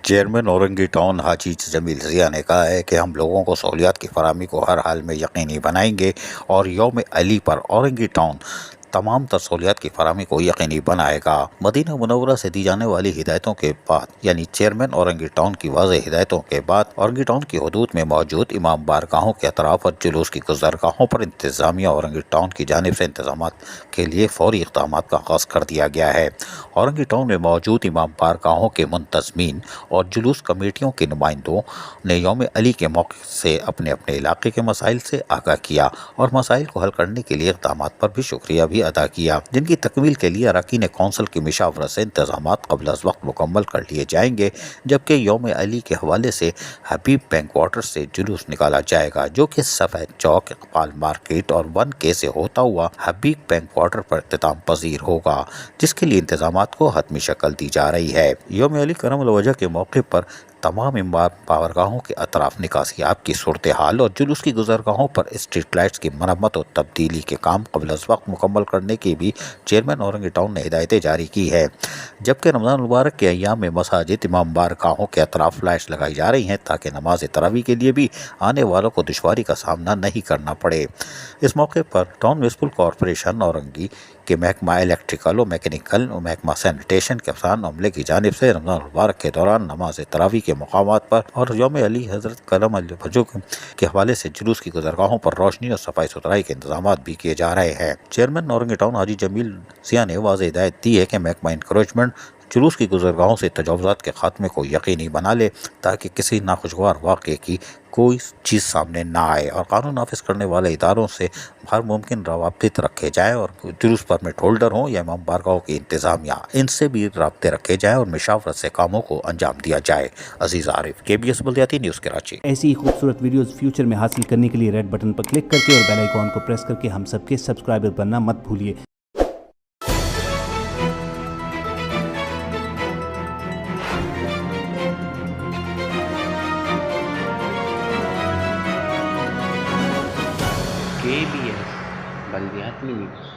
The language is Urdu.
چیئرمین اورنگی ٹاؤن حاجی جمیل ضیاء نے کہا ہے کہ ہم لوگوں کو سہولیات کی فراہمی کو ہر حال میں یقینی بنائیں گے اور یوم علی پر اورنگی ٹاؤن تمام تر سہولیات کی فراہمی کو یقینی بنائے گا۔ مدینہ منورہ سے دی جانے والی ہدایتوں کے بعد یعنی چیئرمین اورنگی ٹاؤن کی واضح ہدایتوں کے بعد اورنگی ٹاؤن کی حدود میں موجود امام بارگاہوں کے اطراف اور جلوس کی گزرگاہوں پر انتظامیہ اورنگی ٹاؤن کی جانب سے انتظامات کے لیے فوری اقدامات کا آغاز کر دیا گیا ہے۔ اورنگی ٹاؤن میں موجود امام بارگاہوں کے منتظمین اور جلوس کمیٹیوں کے نمائندوں نے یوم علی کے موقع سے اپنے اپنے علاقے کے مسائل سے آگاہ کیا اور مسائل کو حل کرنے کے لیے اقدامات پر بھی شکریہ بھی ادا کیا، جن کی تکمیل کے لیے اراکین کونسل کی مشاورت سے انتظامات قبل از وقت مکمل کر لیے جائیں گے، جبکہ یوم علی کے حوالے سے حبیب بینک واٹر سے جلوس نکالا جائے گا جو کہ سفید چوک، اقبال مارکیٹ اور 1K سے ہوتا ہوا حبیب بینک واٹر پر اختتام پذیر ہوگا، جس کے لیے انتظامات کو حتمی شکل دی جا رہی ہے۔ یوم علی کرم الوجہ کے موقع پر تمام امام بارگاہوں کے اطراف نکاسی آب کی صورتحال اور جلوس کی گزرگاہوں پر اسٹریٹ لائٹس کی مرمت و تبدیلی کے کام قبل از وقت مکمل کرنے کی بھی چیئرمین اورنگی ٹاؤن نے ہدایتیں جاری کی ہے، جبکہ رمضان المبارک کے ایام میں مساجد، امام بارگاہوں کے اطراف لائٹس لگائی جا رہی ہیں تاکہ نماز تراویح کے لیے بھی آنے والوں کو دشواری کا سامنا نہیں کرنا پڑے۔ اس موقع پر ٹاؤن میونسپل کارپوریشن اورنگی کے محکمہ الیکٹریکل و میکینیکل و محکمہ سینیٹیشن کے افسران عملے کی جانب سے رمضان المبارک کے دوران نماز تراویح کے مقامات پر اور یوم علی حضرت کرم الوجہ کے حوالے سے جلوس کی گزرگاہوں پر روشنی اور صفائی ستھرائی کے انتظامات بھی کیے جا رہے ہیں۔ چیئرمین اورنگی ٹاؤن حاجی جمیل ضیاء نے واضح ہدایت دی ہے کہ محکمہ انکروچمنٹ جلوس کی گزرگاہوں سے تجاوزات کے خاتمے کو یقینی بنا لے تاکہ کسی ناخوشگوار واقعے کی کوئی چیز سامنے نہ آئے اور قانون نافذ کرنے والے اداروں سے ہر ممکن روابط رکھے جائیں اور جلوس پرمٹ ہولڈر ہوں یا امام بارگاہوں کی انتظامیہ ان سے بھی رابطے رکھے جائیں اور مشاورت سے کاموں کو انجام دیا جائے۔ عزیز عارف، KBS بلدیاتی نیوز کراچی۔ ایسی خوبصورت ویڈیوز فیوچر میں حاصل کرنے کے لیے ریڈ بٹن پر کلک کر کے اور بیل آئیکن کو پریس کر کے ہم سب کے سبسکرائبر بننا مت بھولیے۔ KBS بلدیاتی نیوز۔